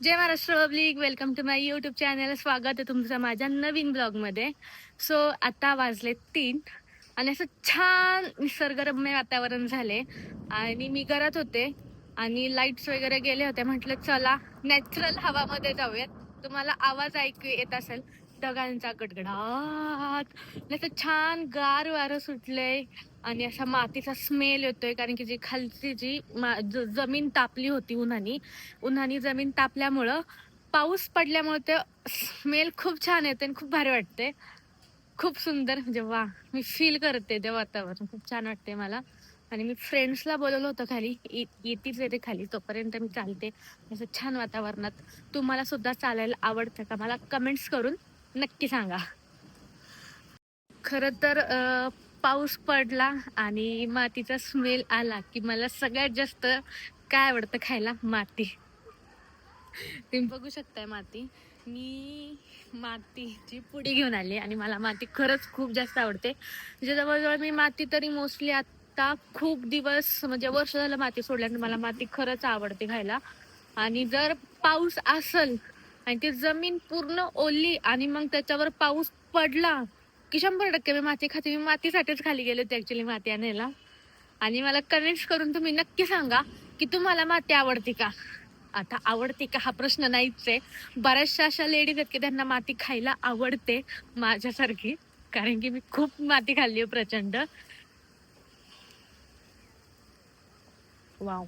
Jai Maharashtra public, welcome to my YouTube channel. स्वागत आहे तुमचं माझ्या नवीन ब्लॉगमध्ये. सो आता वाजले 3 आणि असं छान निसर्गरम्य वातावरण झाले आणि मी करत होते आणि लाईट्स वगैरे गेले होते. म्हटलं चला नॅचरल हवामध्ये जाऊयात. तुम्हाला आवाज ऐकू येत असेल ढगांचा गडगडाट, असं छान गार वारं सुटलंय आणि असा मातीचा स्मेल येतोय, कारण की जी खालची जमीन तापली होती उन्हानी जमीन तापल्यामुळं पाऊस पडल्यामुळे ते स्मेल खूप छान येते आणि खूप भारी वाटते. खूप सुंदर, म्हणजे वा, मी फील करते ते वातावरण, खूप छान वाटते मला. आणि मी फ्रेंड्सला बोलवलं होतं खाली, येतीच येते खाली, तोपर्यंत मी चालते असं छान वातावरणात. तुम्हाला सुद्धा चालायला आवडतं का? मला कमेंट्स करून नक्की सांगा. खरं तर पाऊस पडला आणि मातीचा स्मेल आला की मला सगळ्यात जास्त काय आवडतं खायला? माती. तुम्ही बघू शकताय माती. मी मातीची पुडी घेऊन आली आणि मला माती खरंच खूप जास्त आवडते. म्हणजे जवळजवळ मी माती तरी मोस्टली आता खूप दिवस, म्हणजे वर्ष झालं माती सोडल्याने मला माती खरंच आवडते खायला. आणि जर पाऊस असल आणि ती जमीन पूर्ण ओली आणि मग त्याच्यावर पाऊस पडला की 100% मी माती खाते. मी मातीसाठीच खाली गेले होते ऍक्च्युली माती आणायला. आणि मला कमेंट्स करून तुम्ही नक्की सांगा की तुम्हाला माती आवडते का? आता आवडते का हा प्रश्न नाहीच आहे. बऱ्याचशा अशा लेडीज आहेत की त्यांना माती खायला आवडते माझ्यासारखी, कारण की मी खूप माती खाल्ली आहे प्रचंड. वाव.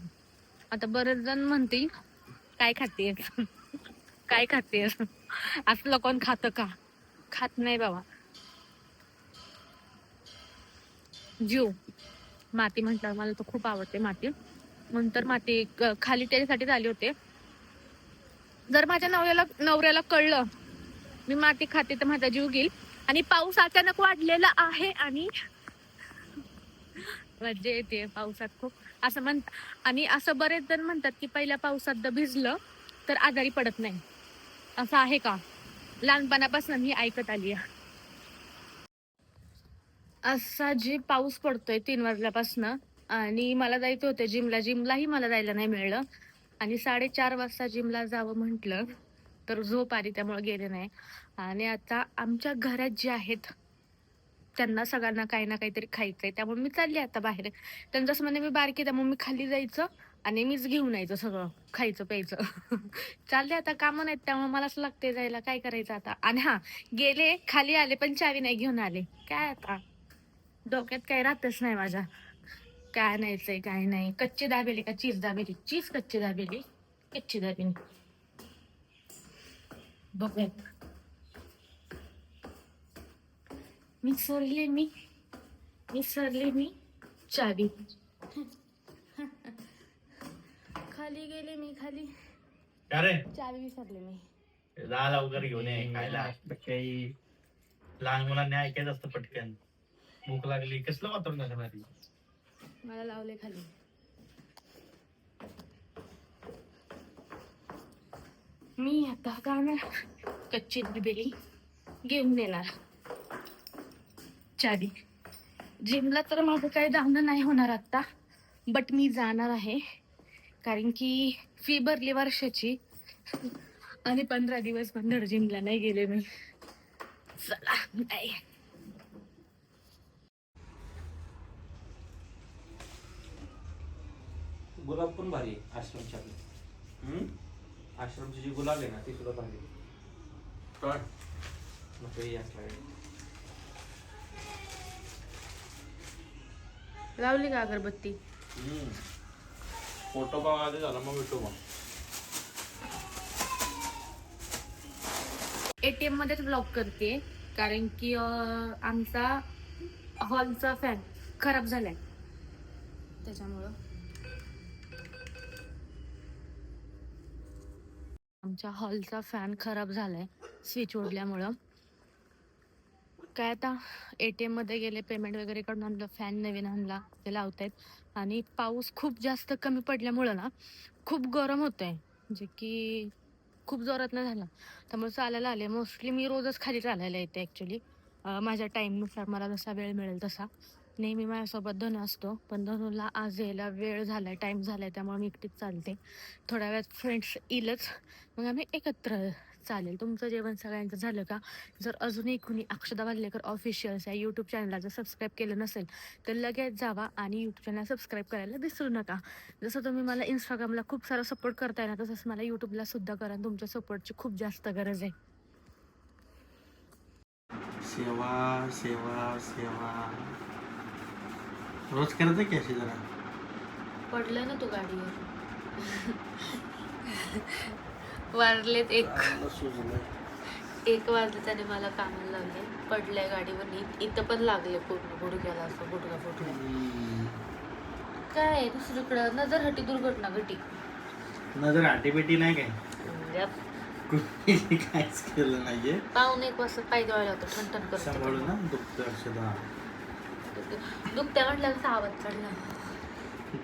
आता बरेच जण म्हणतील काय खातेस काय खातेस, असलं कोण खातं का? खात नाही बाबा. जीव. माती म्हटल्यावर मला तर खूप आवडते माती. नंतर माती खाली त्याच्यासाठीच आले होते. जर माझ्या नवऱ्याला कळलं मी माती खाते तर माझा जीव घेईल. आणि पाऊस अचानक वाढलेला आहे आणि मज्जा येते पावसात खूप, असं आणि असं बरेच जण म्हणतात की पहिल्या पावसात भिजलं तर आजारी पडत नाही. असं आहे का? लहानपणापासून मी ऐकत आली आहे. असा जे पाऊस पडतोय 3 वाजल्यापासनं, आणि मला जायचं होतं जिमलाही मला जायला नाही मिळलं. आणि 4:30 वाजता जिमला जावं म्हटलं तर झोप आली, त्यामुळे गेले नाही. आणि आता आमच्या घरात जे आहेत त्यांना सगळ्यांना काही ना काहीतरी खायचंय, त्यामुळे मी चालली आता बाहेर. त्यांचं असं म्हणजे मी बारकी, त्यामुळे मी खाली जायचं आणि मीच घेऊन यायचं सगळं खायचं प्यायचं. चालले आता, कामं नाहीत त्यामुळे मला असं लागते जायला, काय करायचं आता. आणि हा, गेले खाली आले पण चावी नाही घेऊन आले. काय आता डोक्यात काही राहतच नाही माझ्या, काय आणायचंय काय नाही. कच्ची दाबेली का चीज दाबेली? चीज कच्ची दाबेली, कच्ची दाबेली बघूयात. मी विसरले मी चावी. खाली गेले मी, खाली का रे चावी विसरले मी. जा लवकर घेऊन ये खायला. काही लहान मुलांनी ऐकायचं असतं पटकन. भूक लागली, कसलं वातावरण झालं भारी. मला लावले खाली. मी आता जाणार कच्ची दाबेली घेऊन येणार, चावी. जिमला तर माझं काही जाणं नाही होणार आता, बट मी जाणार आहे कारण की फी भरली वर्षाची आणि 15 दिवस बंदर, जिमला नाही गेले मी. चला नाही. गुलाब पण भारी आहे आश्रमच्या. आश्रमची जी गुलाब आहे ना ती सुद्धा भारी आहे. काय मग ते असलं आहे. लावली का अगरबत्ती? फोटो बघा आधी झाला मग भेटू मग. एटीएम मध्येच ब्लॉक करते कारण की आमचा हॉलचा फॅन खराब झालाय, त्याच्यामुळं. आमच्या हॉलचा फॅन खराब झालाय स्विच ओढल्यामुळं. काय आता एटीएम मध्ये गेले, पेमेंट वगैरे करून आणलं, फॅन नवीन आणला, ते लावतायत. आणि पाऊस खूप जास्त कमी पडल्यामुळं ना खूप गरम होतंय, म्हणजे की खूप जोरात नाही झाला. त्यामुळे चालायला आले. मोस्टली मी रोजच खाली चालायला येते ॲक्च्युली, माझ्या टाईमनुसार मला जसा वेळ मिळेल तसा. नेहमी माझ्यासोबत धनु असतो, पण धनुला आज यायला वेळ झालाय, टाइम झालाय, त्यामुळे मी एकटीच चालते. थोड्या वेळात फ्रेंड्स येईलच, मग आम्ही एकत्र चालेल. तुमचं जेवण सगळ्यांचं झालं का? जर अजूनही कुणी अक्षदा वाल्लेकर ऑफिशियल्स या यूट्यूब चॅनलला जर सबस्क्राईब केलं नसेल तर लगेच जावा आणि यूट्यूब चॅनल सबस्क्राईब करायला विसरू नका. जसं तुम्ही मला इंस्टाग्रामला खूप सारा सपोर्ट करताय ना, तसंच मला यूट्यूबला सुद्धा करा. तुमच्या सपोर्टची खूप जास्त गरज आहे. सेवा सेवा सेवा रोज करत आहे की अशी जरा पडलं ना तू गाडीवर. वाजलेत एक वाजले, त्याने मला कामाला लावले. पडलंय गाडीवर, इथं पण लागले पूर्ण गुडघ्याला, असं गुडघा फुटलाय. काय दुसरीकडं नजर हटी दुर्घटना घटी. नजर आटीबिटी नाही काय कुणी काहीच केलं नाहीये. पाहून एक वाजता पाय धुवायला होतं, ठणठण सांभाळू करत ना दुखतं अक्षदा. दुखत्या म्हटलं कसा आवाज चढला.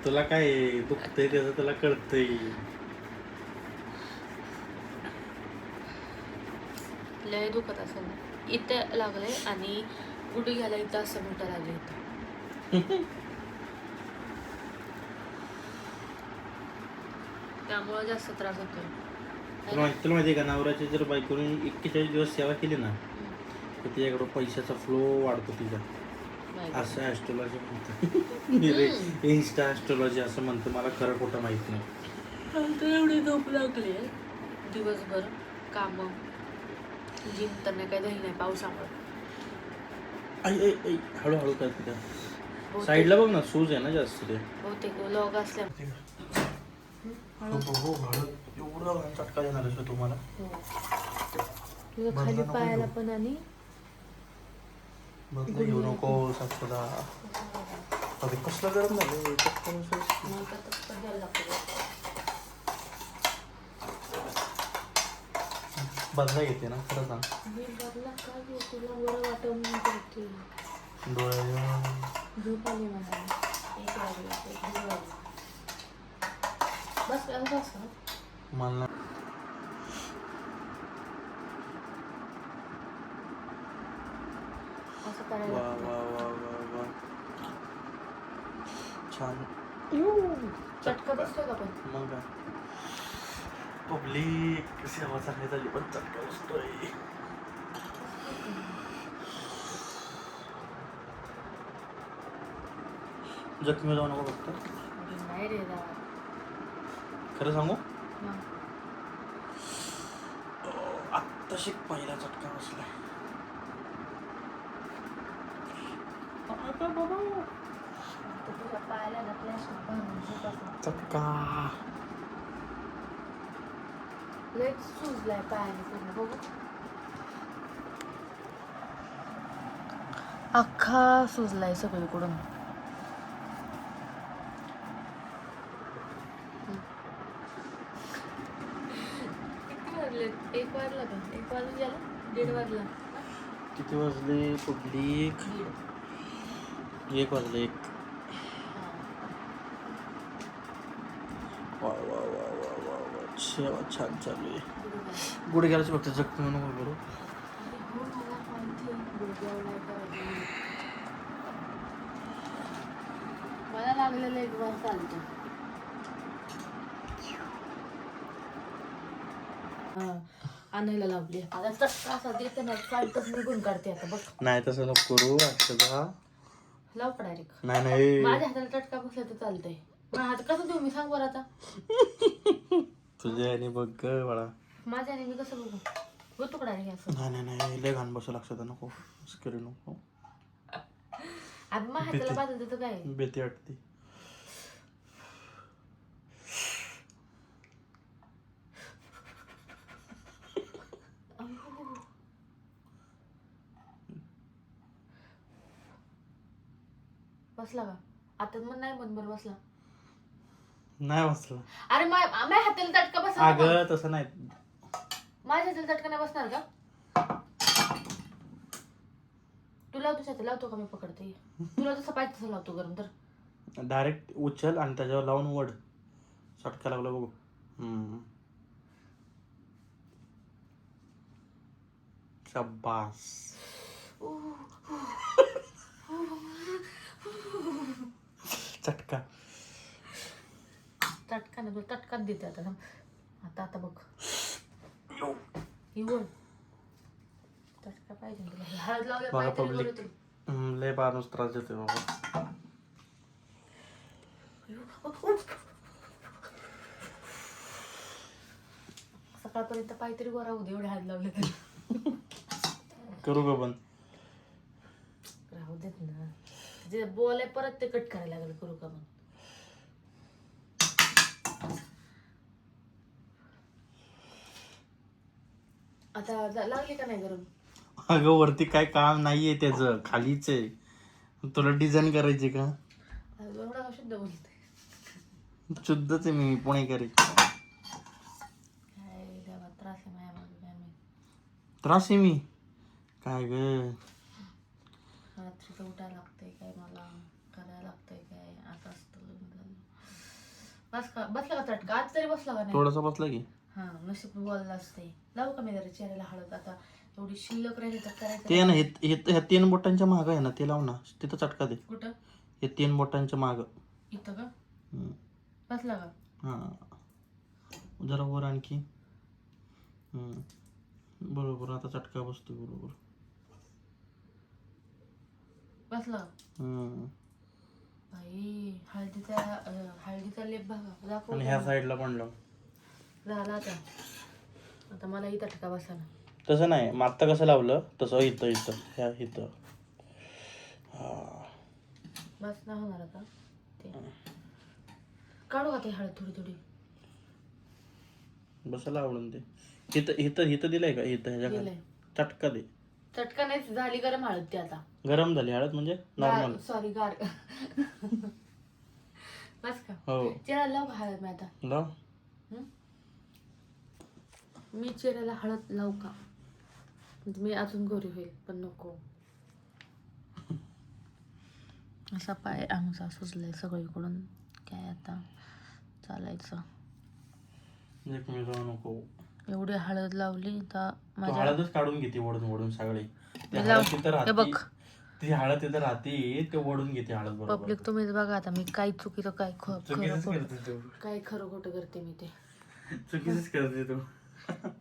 तुला काय दुखतंय त्याचं तुला कळतंय. लय दुखत असेल. इथं लागले आणि गुडघ्याला इथं असं मोठं लागले इथं. त्यामुळे जास्त त्रास होतो. तुला माहिती आहे का, नवऱ्याची जर बायकोने 41 दिवस सेवा केली ना तर तिच्याकडं पैशाचा फ्लो वाढतो तिचा. असं ॲस्ट्रोलॉजी म्हणतं. इन्स्टा ॲस्ट्रोलॉजी असं म्हणतं. मला खरं खोटं माहित नाही. एवढी झोप लागली दिवसभर, काम जिम तर नाही, काही दही नाही पावसामुळे. आई हळूहळू काय तिथं साईडला बघ ना, सूज आहे ना जास्त ते. बहुतेक लॉग असल्या एवढा चटका देणार आहे तुम्हाला. खाली पायाला पण आणि बदला घेऊ नको साक्षदा. अरे कसलं गरम झालं. बदला घेते ना खरं सांग. डोळ्या झोप आली मला. बस मला असं वा करायला वा वा वा वा छान. चटका बसतोय का पण? मग काय पब्लिक सेवा चांगली झाली पण चटका बसतोय. जखमी जाऊ नको फक्त. नाही रे दादा. खरं सांगू आत्ताशी पहिला चटका बसलाय. तुझ्या पायाला ना प्लॅस्टिक बांधून झोप असं. चटका लयच सुजलाय पायाने पूर्ण. बघू अख्खा सुजलाय सगळीकडून. किती वाजले? 1 वाजला का? 1 वाजून गेला? 1:30 वाजला. किती वाजले पब्लिक? 1 वाजले. 1 वा वा वा वा वा वा सेवा छान चालू आहे. गुडघ्यालाच फक्त जखमी नको करू. मला लागलेलं एक वाज चालतो. आणायला लावली आता. चटका असा देते ना, फाईटच निघून काढते आता. बघ नाही तसं नको करू अक्षदा. लाव का डायरेक्ट? नाही नाही माझ्या हाताला चटका बसला तर चालतंय. माझ्या हात कसं देऊ मी, सांग बरं आता. तुझ्या आणि बघ ग बाळा. माझ्याने मी कसं बघू? होतो का डायरेक्ट असं? नाही नाही नाही लय घाण बसू अक्षदा. नको करू नको. आता माझ्या हाताला बाजूला देतो काय? भीती वाटते. बसला का आता? मग नाही मन बरं बसला. नाही बसला. अरे माझ्या हाताला चटका बसला. अगं तसं नाही. माझ्या हाताला चटका नाही बसणार का? तू लावतो हाताला लावतो का? मी पकडते. तुला जसं पाहिजे तसं लावतो. गरम तर डायरेक्ट उचल आणि त्याच्यावर लावून वड. चटका लागला बघू. शाबास. चटका. चटका ना तुला चटकाच देते आता आता आता बघ येऊन चटका पाहिजे ना तुला. हळद लावल्या बघा पाय तरी public. बरं तुला. लय माणूस त्रास देते बाबा. सकाळपर्यंत पाय तरी गोरा होऊ दे एवढे हात लावले तरी. करू का बंद? राहू देत ना जे बोलाय परत ते कट करायला लागलं. करू का मग आता लागली का नाही गरम? अगं वरती काय काम नाहीये त्याचं, खालीच आहे. तुला डिझाईन करायची का? एवढा शुद्ध बोलते शुद्धच आहे मी पुणेकरी. काय देवा त्रास आहे माझ्या मागे काय माहित. त्रास आहे मी काय ग? रात्रीचं उठायला लागतंय काय मला करायला लागतंय काय आता असतं लग्न झालं. बसला का चटका आज तरी बसला का नाही? थोडासा बसला की. हा नशीब बोलला असते. लावू का मी जरा चेहऱ्याला हळद आता एवढी शिल्लक राहिली तर करायचं. ते ना ह्या 3 बोटांच्या माग आहे ना ते लाव ना तिथं चटका दे. कुठं? हे 3 बोटांच्या माग. इथं का बसला का? हा जरा वर आणखी. बरोबर आता चटका बसतो बरोबर. बसला का? बाई हळदीचा लेप बघा दाखव. आणि ह्या साईडला पण लाव. झाला आता आता मला ही चटका बसा ना. तसं नाही मागता कसं लावलं तसं इथं इथं ह्या इथं. बस नाही होणार आता ते काढू का ते हळद थोडी थोडी. बसायला आवडून ते इथं इथं इथं दिलंय का इथं ह्याच्या दिलंय. चटका दे. चटका नाही झाली गरम हळद ती आता. गरम झाली हळद म्हणजे नॉर्मल. सॉरी गार. बस का? हो चेहरा लाव का हळद मी आता? लाव. मी चेहऱ्याला हळद लावू का? मी अजून गोरी होईल पण नको. असा पाय आमचा सुजलाय सगळीकडून काय आता चालायचं. एक मी जाऊ नको. एवढी हळद लावली तर तू माझ्या हळदच काढून घेते ओढून ओढून सगळी. ती मी हळद तिथं हे बघ राहते. ती हळद तिथं राहते ते ओढून घेते हळद बरोबर. पब्लिक तुम्हीच बघा आता मी काय चुकीचं काय चुकीचंच करते तू. काय खरं खोटं करते मी ते. चुकीचंच करते तू.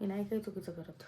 मी नाही काही चुकीचं करत.